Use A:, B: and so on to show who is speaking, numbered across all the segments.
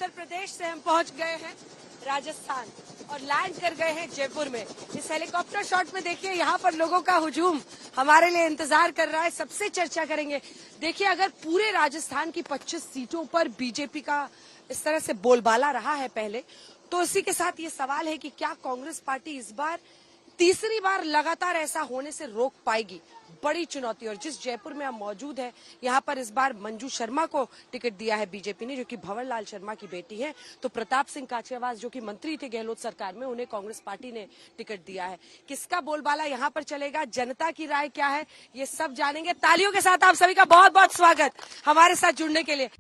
A: उत्तर प्रदेश से हम पहुंच गए हैं राजस्थान और लैंड कर गए हैं जयपुर में। इस हेलीकॉप्टर शॉट में देखिए यहाँ पर लोगों का हुजूम हमारे लिए इंतजार कर रहा है। सबसे चर्चा करेंगे। देखिए अगर पूरे राजस्थान की 25 सीटों पर बीजेपी का इस तरह से बोलबाला रहा है पहले, तो इसी के साथ ये सवाल है कि क्या कांग्रेस पार्टी इस बार तीसरी बार लगातार ऐसा होने से रोक पाएगी। बड़ी चुनौती। और जिस जयपुर में हम मौजूद हैं, यहाँ पर इस बार मंजू शर्मा को टिकट दिया है बीजेपी ने, जो कि भंवर लाल शर्मा की बेटी है। तो प्रताप सिंह खाचरियावास जो कि मंत्री थे गहलोत सरकार में, उन्हें कांग्रेस पार्टी ने टिकट दिया है। किसका बोलबाला यहाँ पर चलेगा, जनता की राय क्या है, ये सब जानेंगे। तालियों के साथ आप सभी का बहुत बहुत स्वागत हमारे साथ जुड़ने के लिए।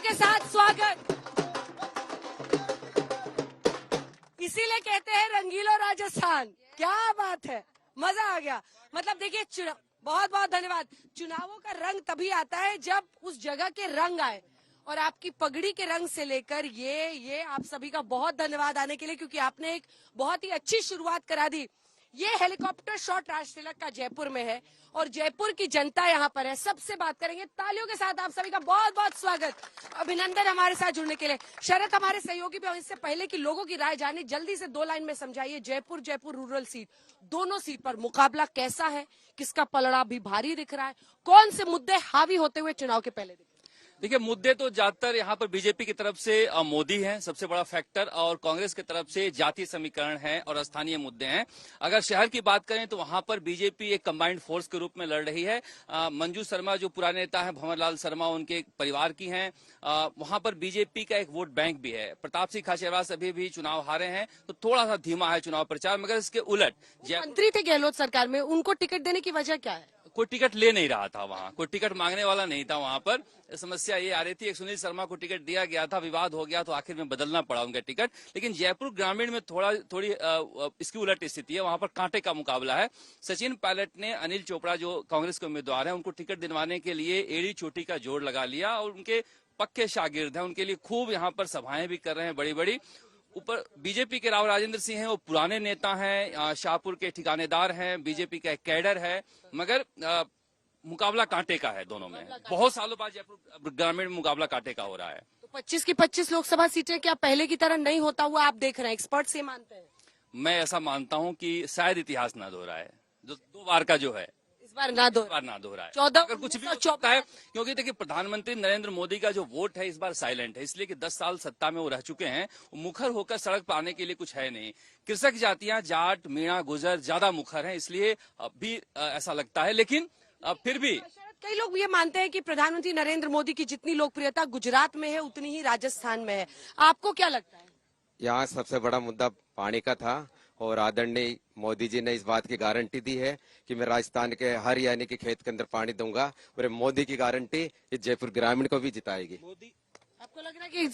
A: के साथ स्वागत। इसीलिए कहते हैं रंगीलो राजस्थान। क्या बात है, मजा आ गया। मतलब देखिए बहुत बहुत धन्यवाद। चुनावों का रंग तभी आता है जब उस जगह के रंग आए, और आपकी पगड़ी के रंग से लेकर ये आप सभी का बहुत धन्यवाद आने के लिए, क्योंकि आपने एक बहुत ही अच्छी शुरुआत करा दी। ये हेलीकॉप्टर शॉट राज तिलक का जयपुर में है और जयपुर की जनता यहाँ पर है। सबसे बात करेंगे। तालियों के साथ आप सभी का बहुत बहुत स्वागत, अभिनंदन हमारे साथ जुड़ने के लिए। शरद हमारे सहयोगी भी। इससे पहले कि लोगों की राय जाने, जल्दी से 2 लाइन में समझाइए, जयपुर रूरल सीट, दोनों सीट पर मुकाबला कैसा है, किसका पलड़ा भी भारी दिख रहा है, कौन से मुद्दे हावी होते हुए चुनाव के पहले दिन?
B: देखिए, मुद्दे तो ज्यादातर यहाँ पर बीजेपी की तरफ से मोदी है सबसे बड़ा फैक्टर, और कांग्रेस की तरफ से जातीय समीकरण है और स्थानीय मुद्दे हैं। अगर शहर की बात करें तो वहां पर बीजेपी एक कंबाइंड फोर्स के रूप में लड़ रही है। मंजू शर्मा जो पुराने नेता है, भंवर लाल शर्मा उनके परिवार की हैं। वहां पर बीजेपी का एक वोट बैंक भी है। प्रताप सिंह खाचरियावास अभी भी चुनाव हारे हैं, तो थोड़ा सा धीमा है चुनाव प्रचार। मगर इसके उलट
A: मंत्री थे गहलोत सरकार में, उनको टिकट देने की वजह क्या है?
B: कोई टिकट ले नहीं रहा था, वहां कोई टिकट मांगने वाला नहीं था। वहां पर समस्या ये आ रही थी, एक सुनील शर्मा को टिकट दिया गया था, विवाद हो गया तो आखिर में बदलना पड़ा उनका टिकट। लेकिन जयपुर ग्रामीण में थोड़ी इसकी उलट स्थिति है। वहां पर कांटे का मुकाबला है। सचिन पायलट ने अनिल चोपड़ा जो कांग्रेस के उम्मीदवार हैं, उनको टिकट दिलवाने के लिए एड़ी चोटी का जोड़ लगा लिया, और उनके पक्के शागिर्द हैं, उनके लिए खूब यहाँ पर सभाएं भी कर रहे हैं बड़ी बड़ी। ऊपर बीजेपी के राव राजेंद्र सिंह हैं, वो पुराने नेता हैं, शाहपुर के ठिकानेदार हैं, बीजेपी का एक कैडर है। मगर मुकाबला कांटे का है दोनों में। बहुत सालों बाद जयपुर ग्रामीण में मुकाबला कांटे का हो रहा है।
A: तो 25 की 25 लोकसभा सीटें क्या पहले की तरह नहीं होता हुआ आप देख रहे हैं? एक्सपर्ट्स ये मानते हैं।
B: मैं ऐसा मानता हूं कि शायद इतिहास ना दोहराए, जो 2 बार का जो है
A: इस बार ना
B: दोहराए।
A: 14
B: अगर कुछ भी होता है, क्योंकि देखिए प्रधानमंत्री नरेंद्र मोदी का जो वोट है इस बार साइलेंट है, इसलिए कि 10 साल सत्ता में वो रह चुके हैं। मुखर होकर सड़क पर आने के लिए कुछ है नहीं। कृषक जातियां जाट मीणा गुजर ज्यादा मुखर हैं, इसलिए भी ऐसा लगता है। लेकिन फिर भी
A: कई लोग ये मानते हैं कि प्रधानमंत्री नरेंद्र मोदी की जितनी लोकप्रियता गुजरात में है उतनी ही राजस्थान में है। आपको क्या लगता है?
C: यहाँ सबसे बड़ा मुद्दा पानी का था, और आदरणीय मोदी जी ने इस बात की गारंटी दी है कि मैं राजस्थान के हर यानी के खेत के अंदर पानी दूंगा, और मोदी की गारंटी इस जयपुर ग्रामीण को भी जिताएगी।
A: आपको लग रहा है कि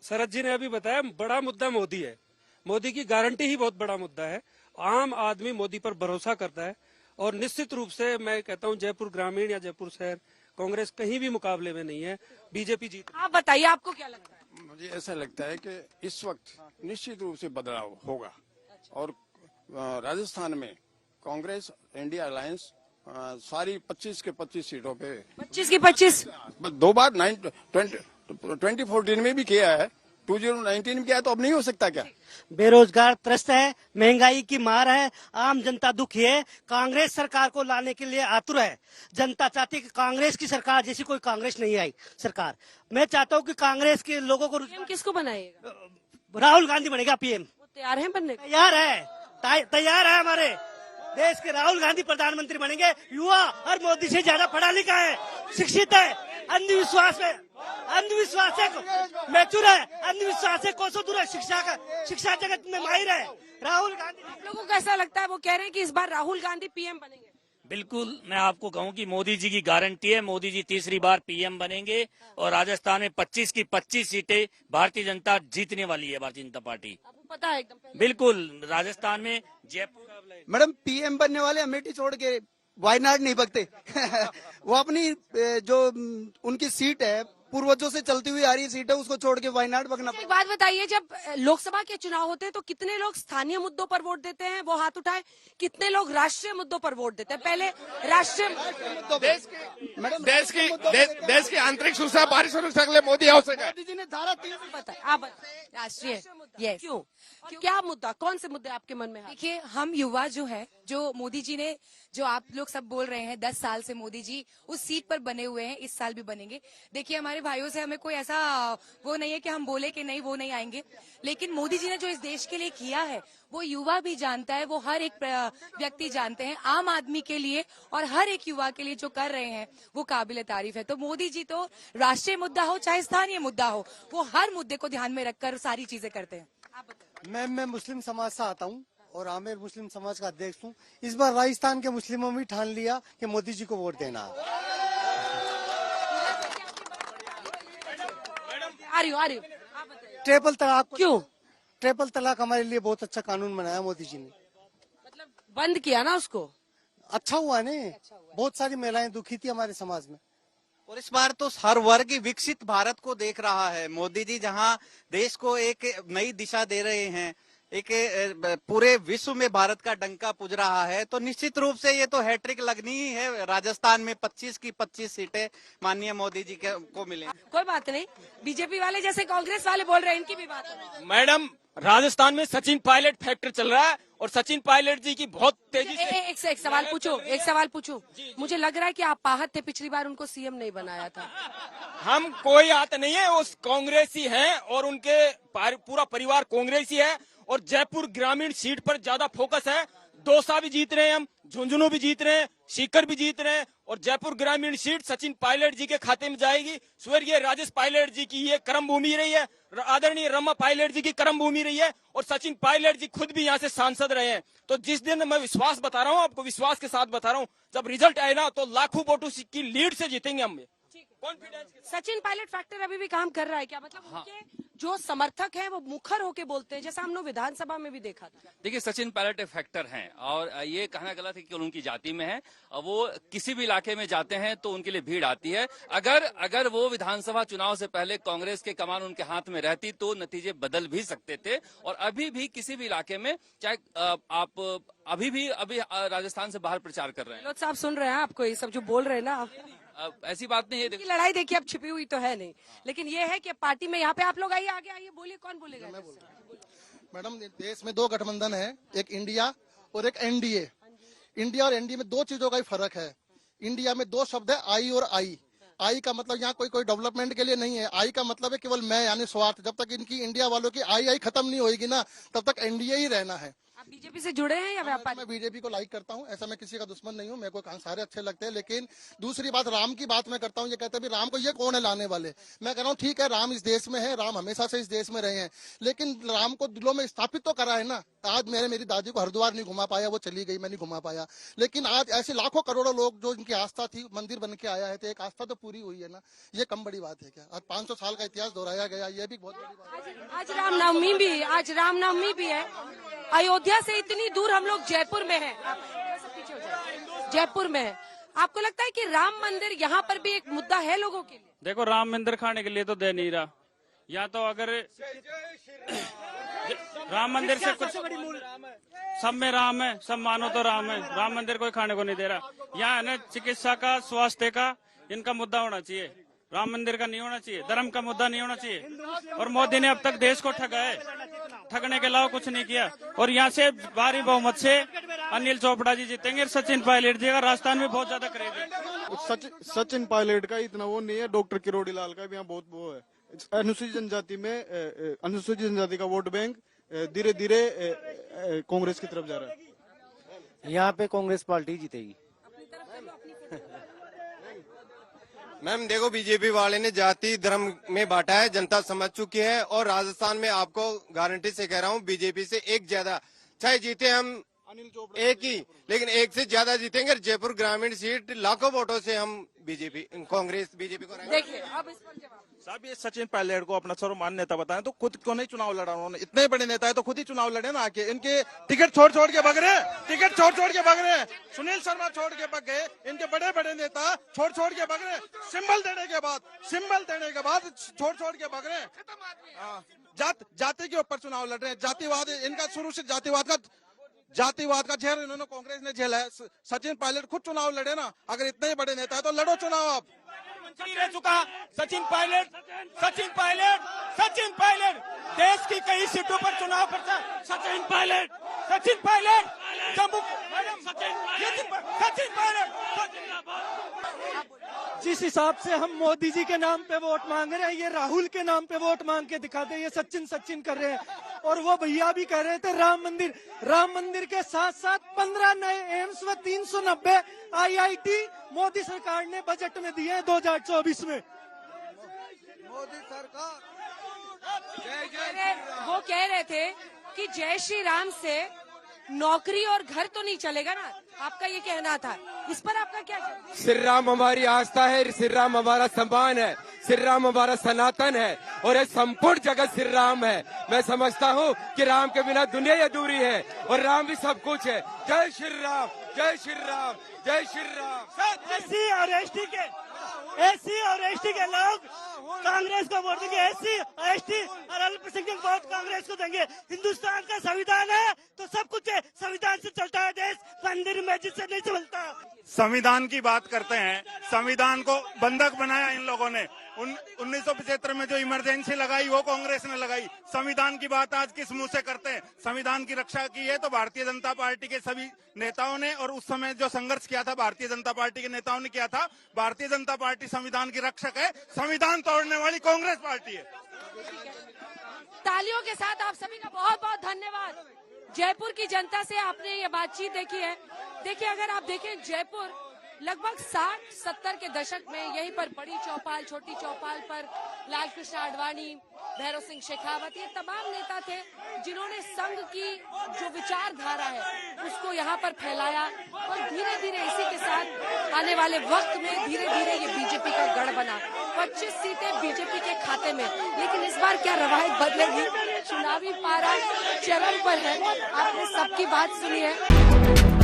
D: शरद जी ने अभी बताया बड़ा मुद्दा मोदी है। मोदी की गारंटी ही बहुत बड़ा मुद्दा है। आम आदमी मोदी पर भरोसा करता है, और निश्चित रूप से मैं कहता हूं जयपुर ग्रामीण या जयपुर शहर कांग्रेस कहीं भी मुकाबले में नहीं है, बीजेपी जीत।
A: आप बताइए, आपको क्या लगता है?
E: मुझे ऐसा लगता है कि इस वक्त निश्चित रूप से बदलाव होगा, और राजस्थान में कांग्रेस इंडिया अलायंस सारी 25 के 25 सीटों पे
A: 25 की 25
E: 2 बार 2014 में भी किया है, 2019 में किया तो अब नहीं हो सकता क्या?
F: बेरोजगार त्रस्त है, महंगाई की मार है, आम जनता दुखी है। कांग्रेस सरकार को लाने के लिए आतुर है। जनता चाहती है कि कांग्रेस की सरकार जैसी कोई कांग्रेस नहीं आई सरकार। मैं चाहता हूँ कि कांग्रेस के लोगों को
A: पीएम किसको बनाइएगा?
F: राहुल गांधी बनेगा पीएम।
A: वो तैयार हैं बनने को?
F: तैयार है। हमारे देश के राहुल गांधी प्रधानमंत्री बनेंगे। युवा और मोदी से ज्यादा पढ़ा लिखा है, शिक्षित है, अंधविश्वास है मैचुर है, अंधविश्वास से कोसों दूर है, शिक्षा जगत में माहिर है राहुल गांधी।
A: आप लोगों को कैसा लगता है? वो कह रहे हैं कि इस बार राहुल गांधी पीएम बनेंगे।
G: बिल्कुल, मैं आपको कहूं कि मोदी जी की गारंटी है, मोदी जी तीसरी बार पीएम बनेंगे और राजस्थान में 25 की 25 सीटें भारतीय जनता जीतने वाली है, भारतीय जनता पार्टी।
A: आपको पता है एकदम पहले?
G: बिल्कुल, राजस्थान में जयपुर।
H: मैडम, पीएम बनने वाले अमेठी छोड़ के वायनाड नहीं भगते। वो अपनी जो उनकी सीट है, पूर्वजों से चलती हुई आ रही सीट है, उसको छोड़ के वायनाड भगना।
A: एक बात बताइए, जब लोकसभा के चुनाव होते हैं तो कितने लोग स्थानीय मुद्दों पर वोट देते हैं? वो हाथ उठाए। कितने लोग राष्ट्रीय मुद्दों पर वोट देते हैं? पहले राष्ट्रीय
E: देश की आंतरिक सुरक्षा बारिश सुरक्षा के लिए मोदी आवश्यक है।
H: मोदी जी ने धारा 3
A: बताए, आप बताइए।
I: राष्ट्रीय
A: यस, क्यों? क्या मुद्दा, कौन से मुद्दे आपके मन में है?
I: देखिए, हम युवा जो है, जो मोदी जी ने, जो आप लोग सब बोल रहे हैं 10 साल से मोदी जी उस सीट पर बने हुए हैं, इस साल भी बनेंगे। देखिए, हमारे भाइयों से हमें कोई ऐसा वो नहीं है कि हम बोले कि नहीं वो नहीं आएंगे, लेकिन मोदी जी ने जो इस देश के लिए किया है वो युवा भी जानता है, वो हर एक व्यक्ति जानते हैं। आम आदमी के लिए और हर एक युवा के लिए जो कर रहे हैं वो काबिल तारीफ है। तो मोदी जी तो राष्ट्रीय मुद्दा हो चाहे स्थानीय मुद्दा हो, वो हर मुद्दे को ध्यान में रखकर सारी चीजें करते हैं। आप बताइए।
F: मैं मुस्लिम समाज से आता हूँ और आमिर मुस्लिम समाज का अध्यक्ष हूँ। इस बार राजस्थान के मुस्लिमों ने ठान लिया कि मोदी जी को वोट देना है।
A: आ रही हूँ। आप बताइए।
F: ट्रिपल तलाक
A: क्यों?
F: ट्रिपल तलाक हमारे लिए बहुत अच्छा कानून बनाया मोदी जी ने।
A: मतलब बंद किया ना उसको?
F: अच्छा हुआ ने, बहुत सारी महिलाएं दुखी थी हमारे समाज में।
H: और इस बार तो हर वर्ग विकसित भारत को देख रहा है। मोदी जी जहां देश को एक नई दिशा दे रहे हैं, एक पूरे विश्व में भारत का डंका पूज रहा है, तो निश्चित रूप से ये तो हैट्रिक लगनी ही है। राजस्थान में 25 की 25 सीटें माननीय मोदी जी को मिले।
A: कोई बात नहीं, बीजेपी वाले जैसे कांग्रेस वाले बोल रहे हैं, इनकी भी बात है।
G: मैडम, राजस्थान में सचिन पायलट फैक्टर चल रहा है और सचिन पायलट जी की बहुत तेजी से
A: एक सवाल पूछूं। मुझे लग रहा है कि आप आहत थे, पिछली बार उनको सीएम नहीं बनाया था।
G: हम कोई आत नहीं है, वो कांग्रेसी हैं और उनके पूरा परिवार कांग्रेसी है और जयपुर ग्रामीण सीट पर ज्यादा फोकस है। दौसा भी जीत रहे हैं हम, झुंझुनू भी जीत रहे हैं, सीकर भी जीत रहे हैं और जयपुर ग्रामीण सीट सचिन पायलट जी के खाते में जाएगी। स्वर्गीय राजेश पायलट जी की ये कर्म भूमि रही है, आदरणीय रमा पायलट जी की कर्म भूमि रही है और सचिन पायलट जी खुद भी यहाँ से सांसद रहे हैं। तो जिस दिन मैं विश्वास बता रहा हूँ, आपको विश्वास के साथ बता रहा हूँ, जब रिजल्ट आए ना तो लाखों वोटों की लीड से जीतेंगे हम।
A: सचिन पायलट फैक्टर अभी भी काम कर रहा है क्या? मतलब उनके जो समर्थक हैं वो मुखर होके बोलते हैं, जैसा हमने विधानसभा में भी देखा था।
B: देखिए, सचिन पायलट एक फैक्टर हैं और ये कहना गलत है कि उनकी जाति में है। वो किसी भी इलाके में जाते हैं तो उनके लिए भीड़ आती है। अगर वो विधानसभा चुनाव से पहले कांग्रेस के कमान उनके हाथ में रहती तो नतीजे बदल भी सकते थे। और अभी भी किसी भी इलाके में, चाहे आप अभी राजस्थान से बाहर प्रचार कर रहे हैं।
A: गहलोत साहब सुन रहे हैं आपको, ये सब जो बोल रहे हैं ना,
B: ऐसी बात नहीं है।
A: की लड़ाई देखिए अब छिपी हुई तो है नहीं, लेकिन ये है कि पार्टी में यहाँ पे आप लोग आइए, आगे आइए, बोलिए, कौन बोलेगा?
J: मैडम, देश में 2 गठबंधन है, एक इंडिया और एक एनडीए। इंडिया और एनडीए में 2 चीजों का ही फर्क है। इंडिया में 2 शब्द है, आई और आई। आई का मतलब यहाँ कोई डेवलपमेंट के लिए नहीं है। आई का मतलब है केवल मैं, यानी स्वार्थ। जब तक इनकी इंडिया वालों की आई खत्म नहीं होगी ना, तब तक एनडीए ही रहना है।
A: आप बीजेपी से जुड़े हैं या व्यापारी?
J: मैं बीजेपी को लाइक करता हूं, ऐसा मैं किसी का दुश्मन नहीं हूं, मेरे को सारे अच्छे लगते हैं। लेकिन दूसरी बात, राम की बात मैं करता हूं। ये कहते हैं राम को ये कौन है लाने वाले? मैं कह रहा हूं ठीक है, राम इस देश में है, राम हमेशा से इस देश में रहे हैं, लेकिन राम को दिलों में स्थापित तो करा है ना। आज मेरी दादी को हरिद्वार नहीं घुमा पाया, वो चली गई, मैं नहीं घुमा पाया, लेकिन आज ऐसे लाखों करोड़ों लोग जो इनकी आस्था थी, मंदिर बन के आया है, तो एक आस्था तो पूरी हुई है ना। ये कम बड़ी बात है क्या? आज 500 साल का इतिहास दोहराया गया, ये भी बहुत बड़ी बात है।
A: आज रामनवमी भी है। अयोध्या से इतनी दूर हम लोग जयपुर में हैं, पीछे हो जाए, जयपुर में है। आपको लगता है कि राम मंदिर यहाँ पर भी एक मुद्दा है लोगों के लिए?
D: देखो, राम मंदिर खाने के लिए तो दे नहीं रहा। या तो अगर राम मंदिर से कुछ, सब में राम है, सब मानो तो राम है, राम मंदिर कोई खाने को नहीं दे रहा। यहाँ है ना, चिकित्सा का, स्वास्थ्य का, इनका मुद्दा होना चाहिए। राम मंदिर का नहीं होना चाहिए, धर्म का मुद्दा नहीं होना चाहिए। और मोदी ने अब तक देश को ठगा है, ठगने के अलावा कुछ नहीं किया। और यहाँ से भारी बहुमत से अनिल चोपड़ा जी जीतेंगे, सचिन पायलट जी का राजस्थान में बहुत ज्यादा क्रेज है।
K: सचिन पायलट का इतना वो नहीं है, डॉक्टर किरोड़ी लाल का भी यहाँ बहुत वो है। अनुसूचित जनजाति में अनुसूचित जनजाति का वोट बैंक धीरे धीरे कांग्रेस की तरफ जा रहा है।
F: यहाँ पे कांग्रेस पार्टी जीतेगी।
C: मैम देखो, बीजेपी वाले ने जाति धर्म में बांटा है, जनता समझ चुकी है। और राजस्थान में आपको गारंटी से कह रहा हूँ, बीजेपी से एक ज्यादा, चाहे जीते हम एक ही, लेकिन एक से ज्यादा जीतेंगे। जयपुर ग्रामीण सीट लाखों वोटों से हम कांग्रेस बीजेपी को
A: देखिए अब इस पर जवाब।
L: साहब ये सचिन पायलट को अपना सर्वमान्य नेता बताएं तो खुद क्यों नहीं चुनाव लड़ा उन्होंने? इतने बड़े नेता है तो खुद ही चुनाव लड़े ना आके। इनके टिकट छोड़ के भाग रहे, टिकट छोड़ के भाग रहे। सुनील शर्मा छोड़ के भाग गए, इनके बड़े बड़े नेता छोड़ के भाग रहे। सिंबल देने के बाद छोड़ के भाग रहे। जाति के ऊपर चुनाव लड़ रहे हैं। जातिवाद इनका शुरू से जातिवाद का जहर इन्होंने कांग्रेस ने झेला है। सचिन पायलट खुद चुनाव लड़े ना, अगर इतने ही बड़े नेता है तो लड़ो चुनाव आप।
G: रह चुका सचिन पायलट देश की कई सीटों पर चुनाव प्रचार। सचिन पायलट जम्मू सचिन पायलट।
F: जिस हिसाब से हम मोदी जी के नाम पे वोट मांग रहे हैं, ये राहुल के नाम पे वोट मांग के दिखाते हैं। ये सचिन कर रहे हैं। और वो भैया भी कह रहे थे राम मंदिर के साथ साथ 15 नए एम्स व 390 IIT मोदी सरकार ने बजट में दिए 2024 में।
K: मोदी सरकार
A: वो कह रहे थे कि जय श्री राम से नौकरी और घर तो नहीं चलेगा ना, आपका ये कहना था। इस पर आपका क्या?
C: श्री राम हमारी आस्था है, श्री राम हमारा सम्मान है, श्री राम हमारा सनातन है और ये संपूर्ण जगत श्री राम है। मैं समझता हूँ कि राम के बिना दुनिया ही अधूरी है और राम भी सब कुछ है। जय श्री राम, जय श्री राम, जय श्री राम।
F: एससी और एसटी के लोग कांग्रेस को वोट देंगे। एससी और एसटी और अल्पसंख्यक वोट कांग्रेस को देंगे। हिंदुस्तान का संविधान है तो सब कुछ है, संविधान से चलता है देश, मंदिर मस्जिद से नहीं चलता।
L: संविधान की बात करते हैं, संविधान को बंधक बनाया इन लोगों ने। 1975 में जो इमरजेंसी लगाई वो कांग्रेस ने लगाई। संविधान की बात आज किस मुंह से करते हैं? संविधान की रक्षा की है तो भारतीय जनता पार्टी के सभी नेताओं ने, और उस समय जो संघर्ष किया था भारतीय जनता पार्टी के नेताओं ने किया था। भारतीय जनता पार्टी संविधान की रक्षक है, संविधान तोड़ने वाली कांग्रेस पार्टी है।
A: तालियों के साथ आप सभी का बहुत बहुत धन्यवाद। जयपुर की जनता से आपने ये बातचीत देखी है। देखिए, अगर आप देखें जयपुर लगभग 60-70 के दशक में यहीं पर बड़ी चौपाल, छोटी चौपाल पर लाल कृष्ण आडवाणी, भैरव सिंह शेखावत, ये तमाम नेता थे जिन्होंने संघ की जो विचारधारा है उसको यहाँ पर फैलाया। और धीरे धीरे इसी के साथ आने वाले वक्त में धीरे धीरे ये बीजेपी का गढ़ बना। 25 सीटें बीजेपी के खाते में। लेकिन इस बार क्या रवायत बदलेगी? चुनावी पारा चरम पर है। आपने सबकी बात सुनी है।